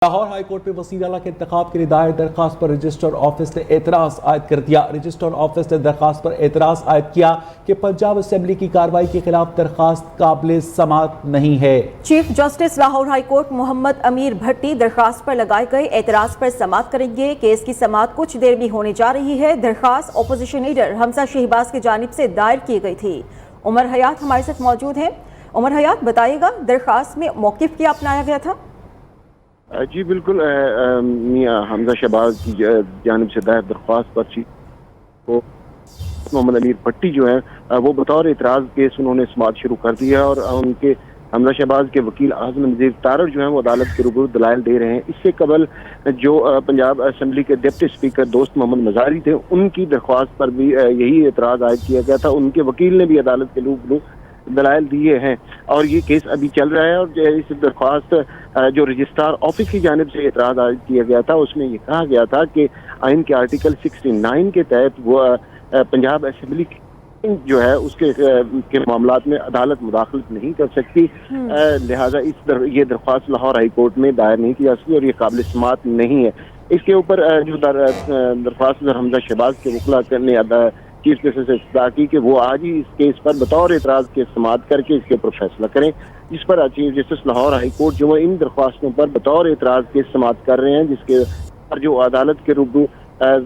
Lahore high court میں وزیر اعلیٰ کے انتخاب کے لیے دائر درخواست پر رجسٹر آفس نے اعتراض عائد کر دیا۔ رجسٹر آفس نے درخواست پر اعتراض عائد کیا کہ پنجاب اسمبلی کی کارروائی کے خلاف درخواست قابل سماعت نہیں ہے۔ Chief justice Lahore high court Muhammad Ameer Bhatti درخواست پر لگائے گئے اعتراض پر سماعت کریں گے۔ کیس کی سماعت کچھ دیر میں ہونے جا رہی ہے۔ درخواست اپوزیشن لیڈر حمزہ شہباز کی جانب سے دائر کی گئی تھی۔ عمر حیات ہمارے ساتھ موجود ہیں۔ عمر حیات، بتائیے گا درخواست میں موقف کیا اپنایا گیا تھا؟ جی بالکل، میاں حمزہ شہباز کی جانب سے دائر درخواست پر محمد امیر بھٹی جو ہیں وہ بطور اعتراض کیس انہوں نے سماعت شروع کر دیا اور ان کے حمزہ شہباز کے وکیل اعظم نذیر تارڑ جو ہیں وہ عدالت کے روبرو دلائل دے رہے ہیں۔ اس سے قبل جو پنجاب اسمبلی کے ڈپٹی اسپیکر دوست محمد مزاری تھے، ان کی درخواست پر بھی یہی اعتراض عائد کیا گیا تھا۔ ان کے وکیل نے بھی عدالت کے روبرو دلائل دیے ہیں اور یہ کیس ابھی چل رہا ہے۔ اور اس درخواست جو رجسٹرار آفس کی جانب سے اعتراض عائد کیا گیا تھا، اس میں یہ کہا گیا تھا کہ آئین کے آرٹیکل 69 کے تحت وہ پنجاب اسمبلی جو ہے اس کے معاملات میں عدالت مداخلت نہیں کر سکتی، لہذا یہ درخواست لاہور ہائی کورٹ میں دائر نہیں کی جا سکتی اور یہ قابل سماعت نہیں ہے۔ اس کے اوپر جو درخواست حمزہ شہباز کے وکلاء نے چیف جسٹس سے استدعا کی کہ وہ آج ہی اس کیس پر بطور اعتراض کے سماعت کر کے اس کے اوپر فیصلہ کریں، جس پر chief justice Lahore high court جو ان درخواستوں پر بطور اعتراض کے سماعت کر رہے ہیں، جس کے پر جو عدالت کے روبرو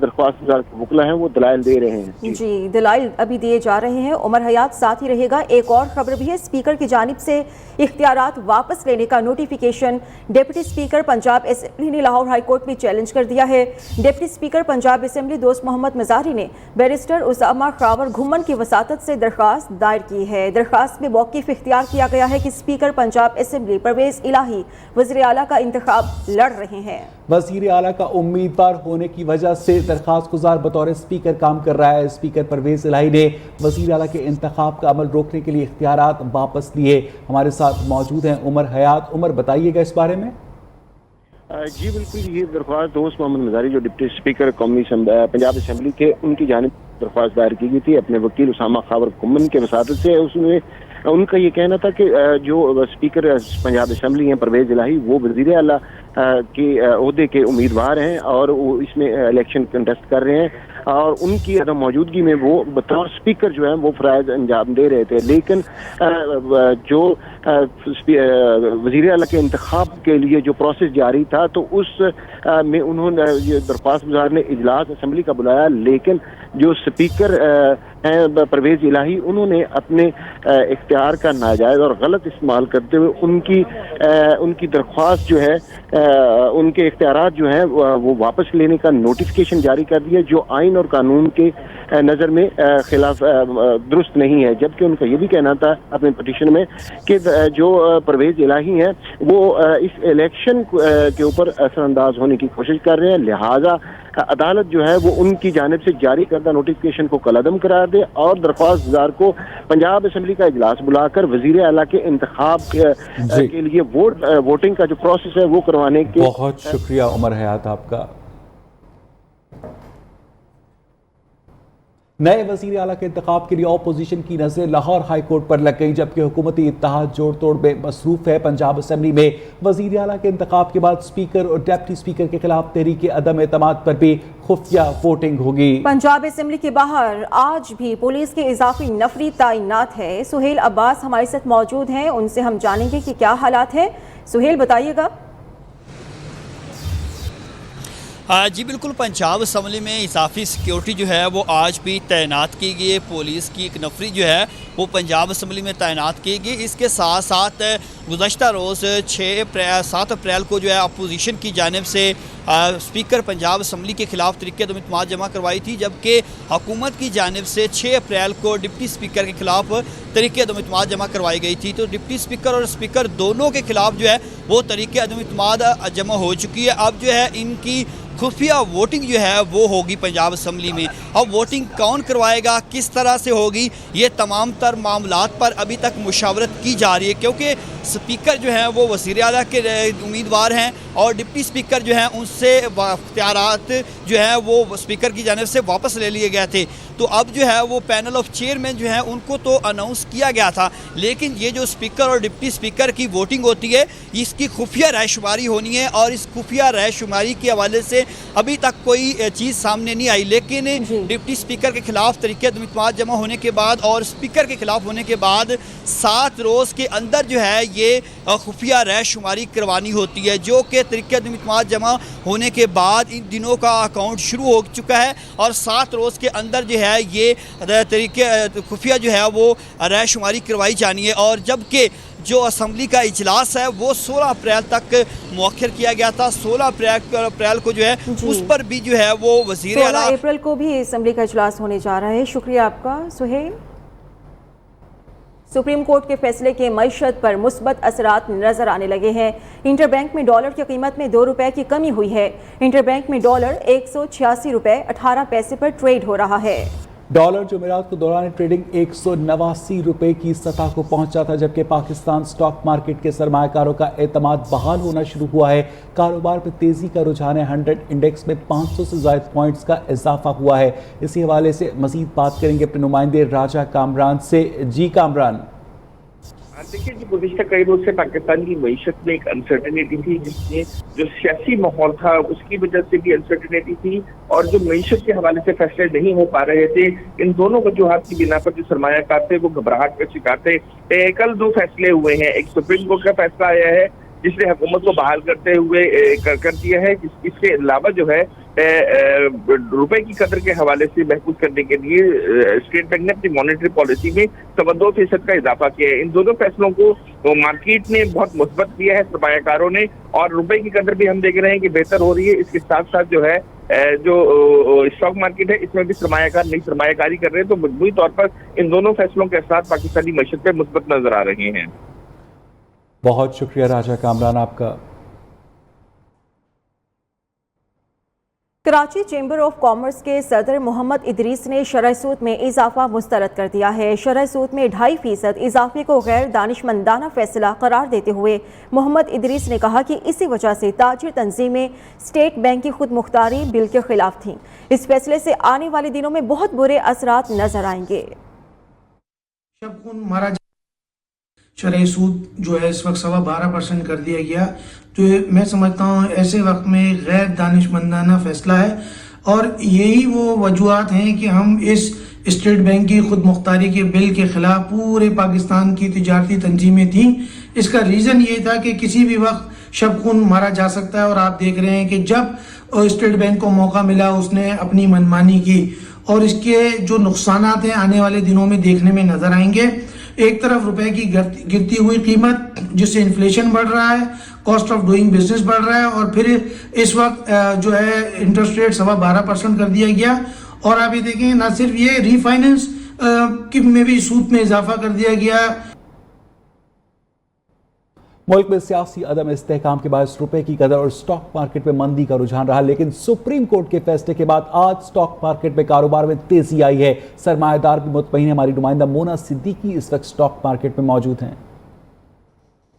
درخواست وکلاء ہیں وہ دلائل دے رہے ہیں۔ جی دلائل ابھی دیے جا رہے ہیں۔ عمر حیات ساتھ ہی رہے گا۔ ایک اور خبر بھی ہے، اسپیکر کی جانب سے اختیارات واپس لینے کا notification deputy speaker Punjab assembly نے لاہور ہائی کورٹ میں چیلنج کر دیا ہے۔ ڈپٹی اسپیکر پنجاب اسمبلی دوست محمد مزاری نے بیرسٹر اسامہ خاور گھمن کی وساطت سے درخواست دائر کی ہے۔ درخواست میں موقف اختیار کیا گیا ہے کہ اسپیکر پنجاب اسمبلی پرویز الہی وزیر اعلیٰ کا انتخاب لڑ رہے ہیں۔ وزیر اعلیٰ کا امیدوار ہونے کی وجہ سے درخواست گزار بطور اسپیکر کام کر رہا ہے۔ اسپیکر پرویز الہی نے وزیر اعلیٰ کے انتخاب کا عمل روکنے کے لیے اختیارات واپس لیے۔ ہمارے ساتھ موجود ہیں عمر حیات۔ عمر، بتائیے گا اس بارے میں۔ جی بالکل، یہ درخواست دوست محمد مزاری جو ڈپٹی اسپیکر قومی پنجاب اسمبلی کے ان کی جانب درخواست دائر کی گئی تھی اپنے وکیل اسامہ خاور گھمن کے وساطت سے۔ اس میں ان کا یہ کہنا تھا کہ جو اسپیکر پنجاب اسمبلی ہیں پرویز الہی، وہ وزیر اعلیٰ کے عہدے کے امیدوار ہیں اور وہ اس میں الیکشن کنٹیسٹ کر رہے ہیں اور ان کی عدم موجودگی میں وہ بطور اسپیکر جو ہیں وہ فرائض انجام دے رہے تھے۔ لیکن جو وزیر اعلیٰ کے انتخاب کے لیے جو پروسیس جاری تھا تو اس میں انہوں نے یہ درخواست گزار نے اجلاس اسمبلی کا بلایا، لیکن جو اسپیکر ہیں پرویز الہی، انہوں نے اپنے اختیار کا ناجائز اور غلط استعمال کرتے ہوئے ان کی درخواست جو ہے ان کے اختیارات جو ہیں وہ واپس لینے کا نوٹیفیکیشن جاری کر دیا، جو آئین اور قانون کے نظر میں خلاف درست نہیں ہے۔ جبکہ ان کا یہ بھی کہنا تھا اپنے پٹیشن میں کہ جو پرویز الہی ہیں وہ اس الیکشن کے اوپر اثر انداز ہونے کی کوشش کر رہے ہیں، لہٰذا عدالت جو ہے وہ ان کی جانب سے جاری کردہ نوٹیفیکیشن کو کالعدم قرار دے اور درخواست گزار کو پنجاب اسمبلی کا اجلاس بلا کر وزیر اعلیٰ کے انتخاب کے لیے ووٹنگ کا جو پروسیس ہے وہ کروانے کے۔ بہت شکریہ عمر حیات آپ کا۔ نئے وزیر اعلیٰ کے انتخاب کے لیے اپوزیشن کی نظر لاہور ہائی کورٹ پر لگ گئی، جبکہ حکومتی اتحاد جوڑ توڑ میں مصروف ہے۔ پنجاب اسمبلی میں وزیر اعلیٰ کے انتخاب کے بعد اسپیکر اور ڈپٹی اسپیکر کے خلاف تحریک عدم اعتماد پر بھی خفیہ ووٹنگ ہوگی۔ پنجاب اسمبلی کے باہر آج بھی پولیس کے اضافی نفری تعینات ہے۔ سہیل عباس ہمارے ساتھ موجود ہیں، ان سے ہم جانیں گے کہ کیا حالات ہیں۔ سہیل، بتائیے گا۔ جی بالکل، پنجاب اسمبلی میں اضافی سیکیورٹی جو ہے وہ آج بھی تعینات کی گئی ہے۔ پولیس کی ایک نفری جو ہے وہ پنجاب اسمبلی میں تعینات کی گئی۔ اس کے ساتھ ساتھ گزشتہ روز 7 اپریل کو جو ہے اپوزیشن کی جانب سے اسپیکر پنجاب اسمبلی کے خلاف تحریک عدم اعتماد جمع کروائی تھی، جبکہ حکومت کی جانب سے 6 اپریل کو ڈپٹی اسپیکر کے خلاف تحریک عدم اعتماد جمع کروائی گئی تھی۔ تو ڈپٹی اسپیکر اور اسپیکر دونوں کے خلاف جو ہے وہ تحریک عدم اعتماد جمع ہو چکی ہے۔ اب جو ہے ان کی خفیہ ووٹنگ جو ہے وہ ہوگی پنجاب اسمبلی میں۔ اب ووٹنگ کون کروائے گا، کس طرح سے ہوگی، یہ تمام تر معاملات پر ابھی تک مشاورت کی جا رہی ہے، کیونکہ स्पीकर जो हैं वो वज़ीर आला के उम्मीदवार हैं और डिप्टी स्पीकर जो हैं उनसे इख्तियारात जो है वो स्पीकर की जानिब से वापस ले लिए गए थे। तो अब जो है वो पैनल ऑफ चेयरमैन जो है उनको तो अनाउंस किया गया था, लेकिन ये जो स्पीकर और डिप्टी स्पीकर की वोटिंग होती है इसकी खुफिया रायशुमारी होनी है और इस खुफिया रायशुमारी के हवाले से अभी तक कोई चीज़ सामने नहीं आई। लेकिन डिप्टी स्पीकर के खिलाफ तरीक़े-ए-इत्तेमाद जमा होने के बाद और स्पीकर के खिलाफ होने के बाद 7 रोज़ के अंदर जो है ये खुफिया रायशुमारी करवानी होती है, जो कि तरीक़े-ए-इत्तेमाद जमा होने के बाद इन दिनों का अकाउंट शुरू हो चुका है और 7 रोज़ के अंदर जो है ये तरीके खुफिया जो है वो रायशुमारी करवाई जानी है। और जबकि जो असम्बली का इजलास है वो 16 अप्रैल तक मौखर किया गया था। 16 अप्रैल को जो है उस पर भी जो है वो वज़ीर आला 16 अप्रैल को भी असम्बली का इजलास होने जा रहा है। शुक्रिया आपका सुहेल। सुप्रीम कोर्ट के फैसले के मईशत पर मुस्बत असरात नजर आने लगे हैं। इंटरबैंक में डॉलर की कीमत में 2 रुपए की कमी हुई है। इंटरबैंक में डॉलर 186 रुपए 18 पैसे पर ट्रेड हो रहा है। डॉलर जुमेरात को दौरान ट्रेडिंग 189 रुपए की सतह को पहुंचा था, जबकि पाकिस्तान स्टॉक मार्केट के सरमायाकारों का एतमाद बहाल होना शुरू हुआ है। कारोबार में तेजी का रुझान है। 100 इंडेक्स में 500 से ज़ायद पॉइंट्स का इजाफा हुआ है। इसी हवाले से मजीद बात करेंगे अपने नुमाइंदे राजा कामरान से। जी कामरान। देखिए, जो गुज़िश्ता कई रोज से पाकिस्तान की मईशत में एक अनसर्टेनिटी थी, जिसमें जो सियासी माहौल था उसकी वजह से भी अनसर्टेनिटी थी और जो मईशत के हवाले से फैसले नहीं हो पा रहे थे, इन दोनों वजूहात की बिना पर जो सरमायाकार थे वो घबराहट का शिकार थे। कल 2 फैसले हुए हैं। एक सुप्रीम कोर्ट का फैसला आया है जिसने हुकूमत को बहाल करते हुए कर दिया है। इसके अलावा जो है रुपए की कदर के हवाले से महफूज करने के लिए स्टेट बैंक ने अपनी मॉनेटरी पॉलिसी में 2% का इजाफा किया है। इन दोनों फैसलों को मार्केट ने बहुत मुस्बत किया है सरमायाकारों ने, और रुपए की कदर भी हम देख रहे हैं कि बेहतर हो रही है। इसके साथ साथ जो है जो स्टॉक मार्केट है इसमें भी सरमायाकार नई सरमायाकारी कर रहे हैं। तो मजबूरी तौर पर इन दोनों फैसलों के साथ पाकिस्तानी मईशत पे मुस्बत नजर आ रहे हैं। बहुत शुक्रिया राजा कामरान आपका। कराची चैम्बर ऑफ कॉमर्स के सदर मोहम्मद इदरीस ने शरह सूद में इजाफा मुस्तरद कर दिया है। शरह सूद में 2.5% इजाफे को गैर दानिशमंदाना फैसला करार देते हुए मोहम्मद इदरीस ने कहा कि इसी वजह से ताजिर तंजीमें स्टेट बैंक की खुद मुख्तारी बिल के खिलाफ थीं। इस फैसले से आने वाले दिनों में बहुत बुरे असरात नजर आएंगे। शरह सूद जो है इस वक्त 12.25% कर दिया गया, जो मैं समझता हूँ ऐसे वक्त में गैर दानिशमंदाना फैसला है। और यही वो वजूहात हैं कि हम इस स्टेट बैंक की खुद मुख्तारी के बिल के खिलाफ पूरे पाकिस्तान की तिजारती तंजीमें थीं। इसका रीज़न ये था कि किसी भी वक्त शबखून मारा जा सकता है, और आप देख रहे हैं कि जब स्टेट बैंक को मौका मिला उसने अपनी मनमानी की, और इसके जो नुकसानात हैं आने वाले दिनों में देखने में नजर आएंगे। एक तरफ रुपए की गिरती हुई कीमत जिससे इन्फ्लेशन बढ़ रहा है, कॉस्ट ऑफ डूइंग बिजनेस बढ़ रहा है, और फिर इस वक्त जो है इंटरेस्ट रेट 12.25% कर दिया गया। और आप ये देखें, ना सिर्फ ये रीफाइनेंस में भी सूद में इजाफा कर दिया गया। मुल्क में सियासी अदम इस्तेहकाम के बाद रुपए की कदर और स्टॉक मार्केट में मंदी का रुझान रहा, लेकिन सुप्रीम कोर्ट के फैसले के बाद आज स्टॉक मार्केट में कारोबार में तेजी आई है। सरमायादार भी मुतमईन। हमारी नुमाइंदा मोना सिद्दीकी इस वक्त स्टॉक मार्केट में मौजूद हैं।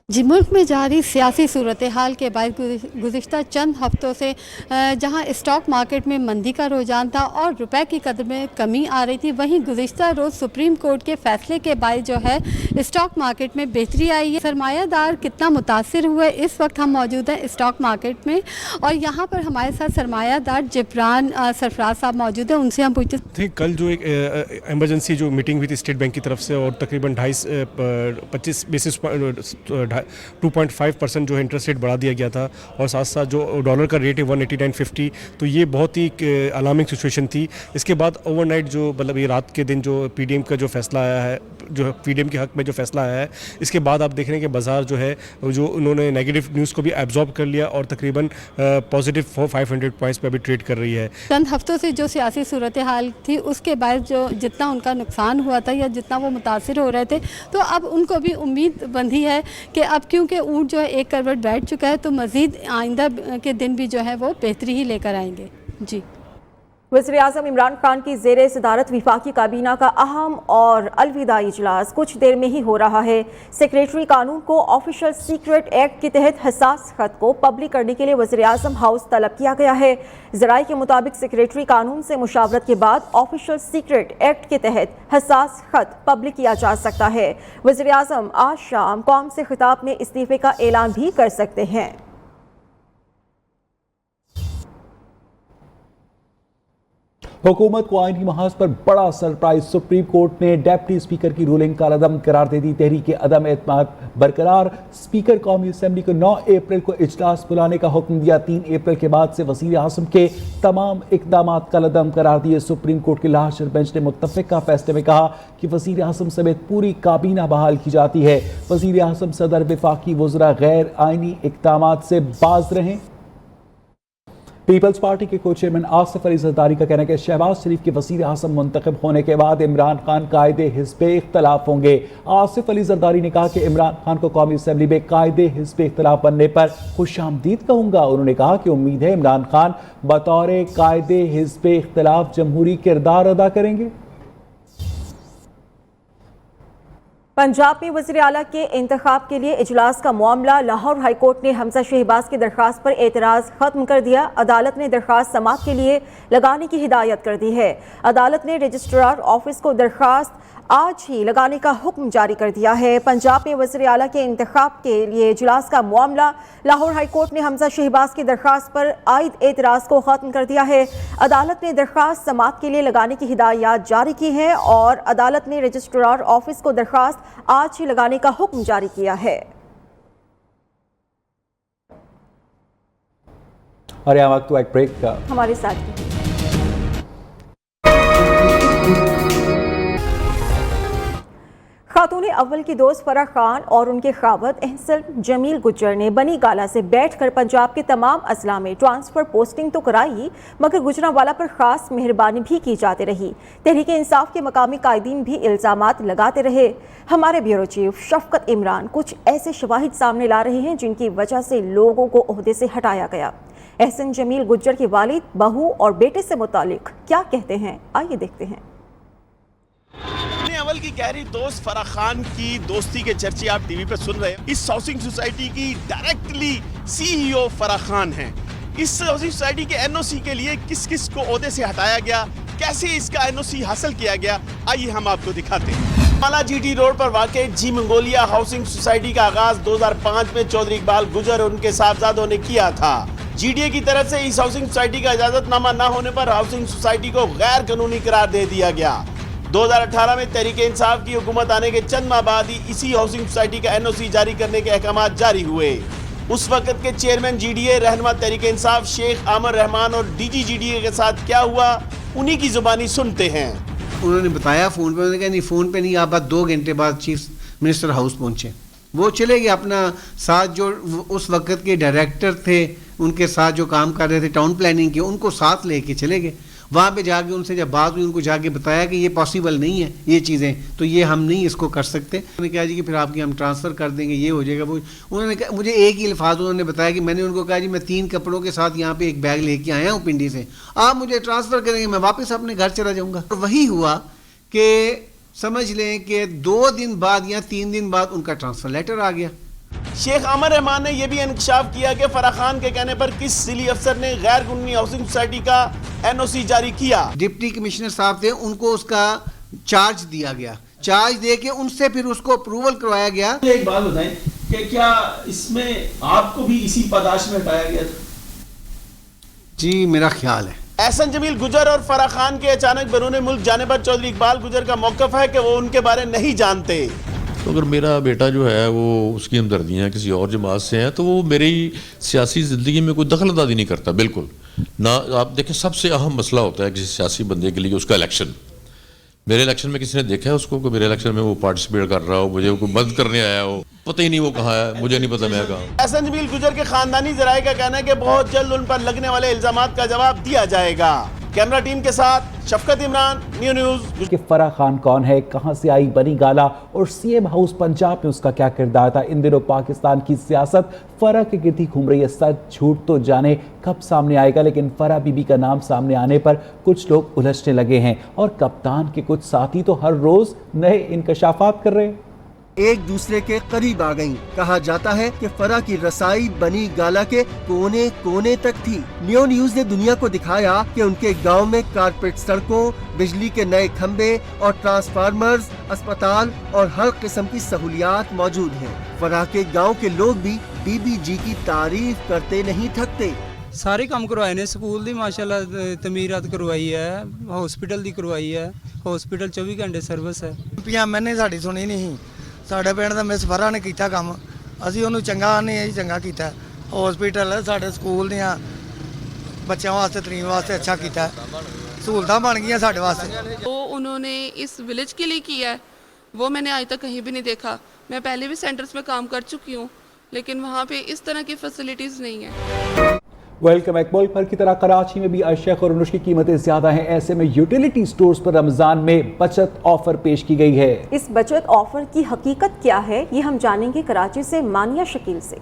जी, मुल्क में जारी सियासी सूरत हाल के बाद गुज़िश्ता चंद हफ्तों से जहां स्टॉक मार्केट में मंदी का रुझान था और रुपए की कदर में कमी आ रही थी, वहीं गुज़िश्ता रोज़ सुप्रीम कोर्ट के फैसले के बाद जो है स्टॉक मार्केट में बेहतरी आई है। सरमायादार कितना मुतासिर हुए, इस वक्त हम मौजूद हैं स्टॉक मार्केट में, और यहाँ पर हमारे साथ सरमायादार जिब्रान सरफराज साहब मौजूद हैं। उनसे हम पूछते थे, कल जो एक इमरजेंसी जो मीटिंग हुई थी स्टेट बैंक की तरफ से, और तकरीबन 25 बेसिस 2.5% जो है इंटरेस्ट रेट बढ़ा दिया गया था, और साथ साथ जो डॉलर का रेट है 189.50, तो ये बहुत ही अलार्मिंग सिचुएशन थी। इसके बाद ओवरनाइट जो मतलब ये रात के दिन जो पीडीएम का जो फैसला आया है, जो पीडीएम के हक में जो फैसला आया है, इसके बाद आप देख रहे हैं कि बाजार जो है जो उन्होंने नेगेटिव न्यूज़ को भी एब्जॉर्ब कर लिया और तकरीबन पॉजिटिव 500 पॉइंट्स पर भी ट्रेड कर रही है। चंद हफ्तों से जो सियासी सूरत हाल थी उसके बाद जो जितना उनका नुकसान हुआ था या जितना वो मुतासिर हो रहे थे, तो अब उनको भी उम्मीद बंधी है कि अब क्योंकि ऊँट जो है एक करवट बैठ चुका है, तो मज़ीद आइंदा के दिन भी जो है वो बेहतरी ही लेकर आएंगे। जी। वज़ीर-ए-आज़म इमरान खान की ज़ेरे सदारत वफाकी काबीना का अहम और अलविदाई इजलास कुछ देर में ही हो रहा है। सेक्रेटरी कानून को ऑफिशियल सीक्रेट एक्ट के तहत हसास खत को पब्लिक करने के लिए वज़ीर-ए-आज़म हाउस तलब किया गया है। ज़राए के मुताबिक सेक्रेटरी कानून से मुशावरत के बाद ऑफिशियल सीक्रेट एक्ट के तहत हसास खत पब्लिक किया जा सकता है। वज़ीर-ए-आज़म आज शाम कौम से खिताब में इस्तीफे का ऐलान भी कर सकते हैं। हुकूमत को आईनी महाज पर बड़ा सरप्राइज, सुप्रीम कोर्ट ने डेप्टी स्पीकर की रूलिंग का अदम करार दे दी। तहरीक अदम एतमाद बरकरार, स्पीकर कौमी असम्बली को 9 अप्रैल को इजलास बुलाने का हुक्म दिया। 3 अप्रैल के बाद से वज़ीर आज़म के तमाम इक़दाम का अदम करार दिए। सुप्रीम कोर्ट के लाहौर बेंच ने मुत्तफ़िका फैसले में कहा कि वज़ीर आज़म समेत पूरी काबीना बहाल की जाती है। वज़ीर आज़म, सदर, वफाकी वज़रा गैर आईनी इक़दाम से बाज रहें। पीपल्स पार्टी के को चेयरमैन आसिफ अली जरदारी का कहना है कि शहबाज शरीफ के वज़ीर आज़म मुंतखब होने के बाद इमरान खान कायदे हिज़्ब इख्तलाफ होंगे। आसिफ अली जरदारी ने कहा कि इमरान खान को कौमी असम्बली में कायदे हिज़्ब इख्तलाफ बनने पर खुशामदीद कहूँगा। उन्होंने कहा कि उम्मीद है इमरान खान बतौर कायदे हिज़्ब इख्तलाफ जमहूरी किरदार अदा करेंगे। पंजाब में वज़ीर आला के इंतखाब के लिए इजलास का मामला, लाहौर हाई कोर्ट ने हमजा शहबाज की दरख्वास्त पर एतराज़ ख़त्म कर दिया। अदालत ने दरख्वास्त समाअत के लिए लगाने की हिदायत कर दी है। अदालत ने रजिस्ट्रार ऑफिस को दरख्वास्त आज ही लगाने का हुक्म जारी कर दिया है। पंजाब में वज़ीर आला के इंतखाब के लिए इजलास का मामला, लाहौर हाई कोर्ट ने हमजा शहबाज की दरख्वास्त पर आयद एतराज़ को ख़त्म कर दिया है। अदालत ने दरख्वास्त समाअत के लिए लगाने की हिदायत जारी की है और अदालत ने रजिस्ट्रार ऑफिस को दरख्वास्त आज ही लगाने का हुक्म जारी किया है। और यहाँ वक्त एक ब्रेक का, हमारे साथ खातून अव्वल की दोस्त फराह खान और उनके खावत एहसन जमील गुज्जर ने बनी गाला से बैठकर पंजाब के तमाम अजला में ट्रांसफ़र पोस्टिंग तो कराई, मगर गुजरांवाला पर ख़ास मेहरबानी भी की जाती रही। तहरीक इंसाफ के मकामी कायदीन भी इल्ज़ामात लगाते रहे। हमारे ब्यूरो चीफ शफकत इमरान कुछ ऐसे शवाहिद सामने ला रहे हैं जिनकी वजह से लोगों को ओहदे से हटाया गया। एहसन जमील गुज्जर के वालिद, बहू और बेटे से मुतालिक क्या कहते हैं, आइए देखते हैं। अव्वल की गहरी दोस्त फराह खान की दोस्ती के चर्चे आप टीवी पे सुन रहे हैं। इस हाउसिंग सोसाइटी की डायरेक्टली सीईओ फराह खान हैं। इस हाउसिंग सोसाइटी के एनओसी के लिए किस किस को ओहदे से हटाया गया, कैसे इसका एनओसी हासिल किया गया, आइए हम आपको दिखाते हैं। माला जीटी रोड पर वाक़ जी मंगोलिया हाउसिंग सोसाइटी का आगाज 2005 में चौधरी इकबाल गुजर और उनके साहबजादों ने किया था। जीडीए की तरफ से इस हाउसिंग सोसाइटी का इजाजतनामा न होने पर हाउसिंग सोसाइटी को गैर कानूनी करार दे दिया गया। 2018 में तहरीक इंसाफ की हुकूमत आने के चंद माह बाद ही इसी हाउसिंग सोसाइटी का एनओसी जारी करने के अहकाम जारी हुए। उस वक्त के चेयरमैन जीडीए रहनुमा तहरीक इंसाफ शेख आमर रहमान और डीजी जीडीए के साथ क्या हुआ, उन्हीं की जुबानी सुनते हैं। उन्होंने बताया फ़ोन पे, उन्होंने कहा नहीं फ़ोन पे नहीं, आप बात 2 घंटे बाद चीफ मिनिस्टर हाउस पहुँचे। वो चले गए अपना साथ, जो उस वक्त के डायरेक्टर थे उनके साथ जो काम कर रहे थे टाउन प्लानिंग के, उनको साथ लेके चले गए। वहाँ पे जाके उनसे जब बात हुई, उनको जाके बताया कि ये पॉसिबल नहीं है, ये चीज़ें तो ये हम नहीं इसको कर सकते। उन्होंने कहा जी कि फिर आपकी हम ट्रांसफ़र कर देंगे, ये हो जाएगा वो। उन्होंने कहा, मुझे एक ही अल्फाज उन्होंने बताया कि मैंने उनको कहा जी मैं 3 कपड़ों के साथ यहाँ पे एक बैग लेके आया हूँ पिंडी से, आप मुझे ट्रांसफ़र करेंगे, मैं वापस अपने घर चला जाऊँगा। और वही हुआ कि समझ लें कि 2 दिन बाद या 3 दिन बाद उनका ट्रांसफ़र लेटर आ गया। शेख आमर रहमान ने यह भी इंकशाफ किया कि फराह खान के कहने पर किस जिली अफसर ने गैर कानूनी हाउसिंग सोसाइटी का एनओसी जारी किया। डिप्टी कमिश्नर साहब थे, उनको उसका चार्ज दिया गया, चार्ज दे के उनसे फिर उसको अप्रूवल करवाया गया। एक बात बताएं कि क्या इसमें आपको भी इसी पादाश में हटाया गया था? जी मेरा ख्याल है। एहसन जमील गुजर और फराह खान के अचानक बैरून मुल्क जाने पर चौधरी इकबाल गुजर का मौक़िफ़ है कि वो उनके बारे नहीं जानते। तो अगर मेरा बेटा जो है वो उसकी हमदर्दियाँ किसी और जमात से हैं तो वो मेरी सियासी ज़िंदगी में कोई दखल अंदाज़ी नहीं करता, बिल्कुल ना। आप देखें, सबसे अहम मसला होता है किसी सियासी बंदे के लिए उसका इलेक्शन। मेरे इलेक्शन में किसी ने देखा है उसको, मेरे इलेक्शन में वो पार्टिसिपेट कर रहा हो, मुझे वो मदद करने आया हो, पता ही नहीं वो कहाँ है, मुझे नहीं पता मैं कहाँ। एहसन जमील गुजर के खानदानी ज़राए का कहना है कि बहुत जल्द उन पर लगने वाले इल्ज़ामात का जवाब दिया जाएगा। कैमरा टीम के साथ शफकत इमरान, न्यू न्यूज़। कि फराह खान कौन है, कहां से आई, बनी गाला और सीएम हाउस पंजाब में उसका क्या किरदार था। इन दिनों पाकिस्तान की सियासत फराह के गिर्द ही घूम रही है। सच झूठ तो जाने कब सामने आएगा, लेकिन फराह बीबी का नाम सामने आने पर कुछ लोग उलझने लगे हैं और कप्तान के कुछ साथी तो हर रोज नए इंकशाफात कर रहे हैं। एक दूसरे के करीब आ गईं। कहा जाता है कि फराह की रसाई बनी गाला के कोने कोने तक थी। न्यू न्यूज़ ने दुनिया को दिखाया कि उनके गांव में कारपेट सड़कों, बिजली के नए खंबे और ट्रांसफार्मर्स, अस्पताल और हर किस्म की सहूलियात मौजूद हैं। फराह के गांव के लोग भी बीबी जी की तारीफ करते नहीं थकते। ਸਾਰੇ ਕੰਮ ਕਰਵਾਏ ਨੇ, ਸਕੂਲ ਦੀ ਮਾਸ਼ਾਅੱਲਾ ਤਮੀਰਾਤ ਕਰਵਾਈ ਹੈ, ਹਸਪੀਟਲ ਦੀ ਕਰਵਾਈ ਹੈ, ਹਸਪੀਟਲ 24 ਘੰਟੇ ਸਰਵਿਸ ਹੈ। ਪੀਐਮ ਨੇ ਸਾਡੀ ਸੁਣੀ ਨਹੀਂ, ਸਾਡੇ ਪਿੰਡ ਦਾ ਮਿਸ ਫਰਾਹ ਨੇ ਕੀਤਾ ਕੰਮ, ਅਸੀਂ ਉਹਨੂੰ ਚੰਗਾ ਨਹੀਂ ਚੰਗਾ ਕੀਤਾ। ਹਸਪੀਟਲ ਸਾਡੇ ਸਕੂਲ ਦੀਆਂ ਬੱਚਿਆਂ ਵਾਸਤੇ ਤਰੀਮ ਵਾਸਤੇ ਅੱਛਾ ਕੀਤਾ, सहूलतां बन गई साढ़े वास्ते। तो उन्होंने इस विलेज के लिए किया है, वो मैंने आज तक कहीं भी नहीं देखा। मैं पहले भी सेंटर्स में काम कर चुकी हूँ, लेकिन वहाँ पे इस तरह की फैसिलिटीज़ नहीं है। Welcome back. मुल्क भर की तरह कराची में भी अशया खुरनुश की कीमतें ज्यादा हैं। ऐसे में यूटिलिटी स्टोर्स पर रमजान में बचत ऑफर पेश की गई है। इस बचत ऑफर की हकीकत क्या है, ये हम जानेंगे कराची से मानिया शकील से।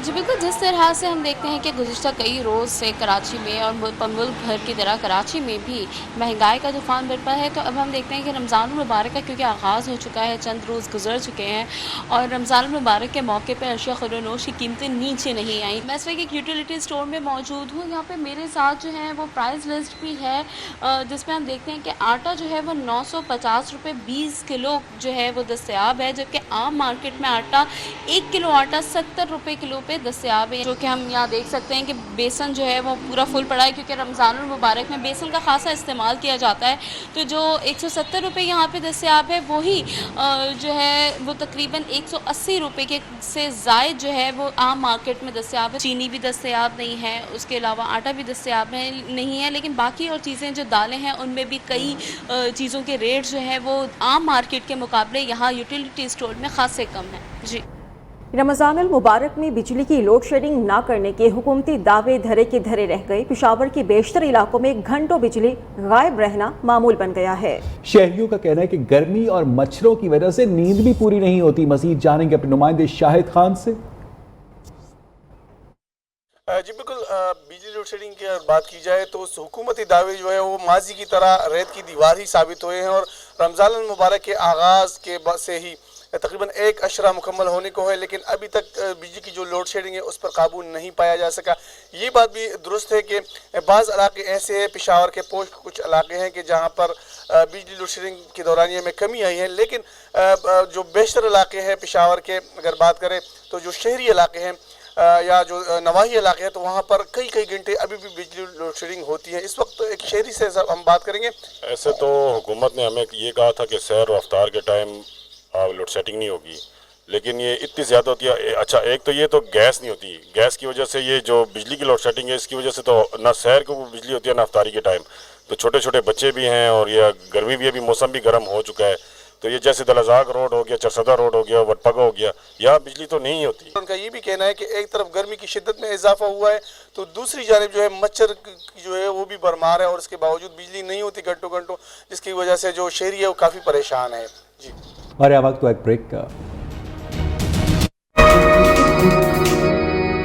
जी बिल्कुल, जिस तरह से हम देखते हैं कि गुज़िश्ता कई रोज़ से कराची में और मुल्क भर की तरह कराची में भी महंगाई का तूफ़ान बरपा है, तो अब हम देखते हैं कि रमज़ान मुबारक का क्योंकि आगाज़ हो चुका है, चंद रोज़ गुजर चुके हैं और रमज़ान मुबारक के मौके पर अशिया खुरनोश की कीमतें नीचे नहीं आई। मैं इस वक्त एक यूटिलिटी स्टोर में मौजूद हूँ। यहाँ पर मेरे साथ जो है वो प्राइस लिस्ट भी है, जिसमें हम देखते हैं कि आटा जो है वो 950 रुपये 20 किलो जो है वो दस्तयाब है, जबकि आम मार्केट में आटा 1 किलो आटा 70 रुपये किलो पे दस्तयाब है। जो कि हम यहाँ देख सकते हैं कि बेसन जो है वो पूरा फुल पड़ा है, क्योंकि रमज़ान मुबारक में बेसन का खासा इस्तेमाल किया जाता है। तो जो 170 रुपये यहाँ पे दस्तयाब है, वही जो है वो तकरीबन 180 रुपये के से ज़ायद जो है वो आम मार्केट में दस्तयाब है। चीनी भी दस्तयाब नहीं है, उसके अलावा आटा भी दस्तयाब नहीं है, लेकिन बाकी और चीज़ें जो दालें हैं उनमें भी कई चीज़ों के रेट जो है वो आम मार्केट के मुकाबले यहाँ यूटिलिटी स्टोर में खासे कम है। जी, रमज़ान अल मुबारक में बिजली की लोड शेडिंग ना करने के हुकूमती दावे धरे के धरे रह गए। पेशावर के बेशतर इलाकों में घंटों बिजली गायब रहना मामूल बन गया है। शहरियों का कहना है कि गर्मी और मच्छरों की वजह से नींद भी पूरी नहीं होती। मजीद जानेंगे अपने नुमाइंदे शाहिद खान से। जी बिल्कुल, बिजली लोड शेडिंग की अगर बात की जाए तो हुकूमती दावे जो है वो माजी की तरह रेत की दीवार ही साबित हुए हैं और रमज़ान अल मुबारक के आगाज़ के बाद से ही तकरीबन एक अशरा मुकम्मल होने को है, लेकिन अभी तक बिजली की जो लोड शेडिंग है उस पर काबू नहीं पाया जा सका। ये बात भी दुरुस्त है कि बाज़ इलाके ऐसे हैं, पेशावर के पोश कुछ इलाके हैं कि जहाँ पर बिजली लोड शेडिंग की दौरानिया में कमी आई है, लेकिन जो बेशतर इलाके हैं पेशावर के अगर बात करें तो जो शहरी इलाके हैं या जो नवाही इलाके हैं तो वहाँ पर कई घंटे अभी भी बिजली लोड शेडिंग होती है। इस वक्त एक शहरी से हम बात करेंगे। ऐसे तो हुकूमत ने हमें ये कहा था कि सैर व अफ्तार के टाइम लोड सेटिंग नहीं होगी, लेकिन ये इतनी ज़्यादा होती है। अच्छा, एक तो ये तो गैस नहीं होती, गैस की वजह से ये जो बिजली की लोड सेटिंग है इसकी वजह से तो ना सैर को बिजली होती है ना अफ्तारी के टाइम। तो छोटे छोटे बच्चे भी हैं और ये गर्मी भी, अभी मौसम भी गर्म हो चुका है, तो ये जैसे दलजाक रोड हो गया, चरसदा रोड हो गया, वटपगा हो गया, यहाँ बिजली तो नहीं होती। उनका ये भी कहना है कि एक तरफ गर्मी की शिद्दत में इजाफा हुआ है तो दूसरी जानिब जो है मच्छर जो है वो भी भरमार है और इसके बावजूद बिजली नहीं होती घंटों घंटों, जिसकी वजह से जो शहरी है वो काफ़ी परेशान है। जी, और वक्त एक ब्रेक का।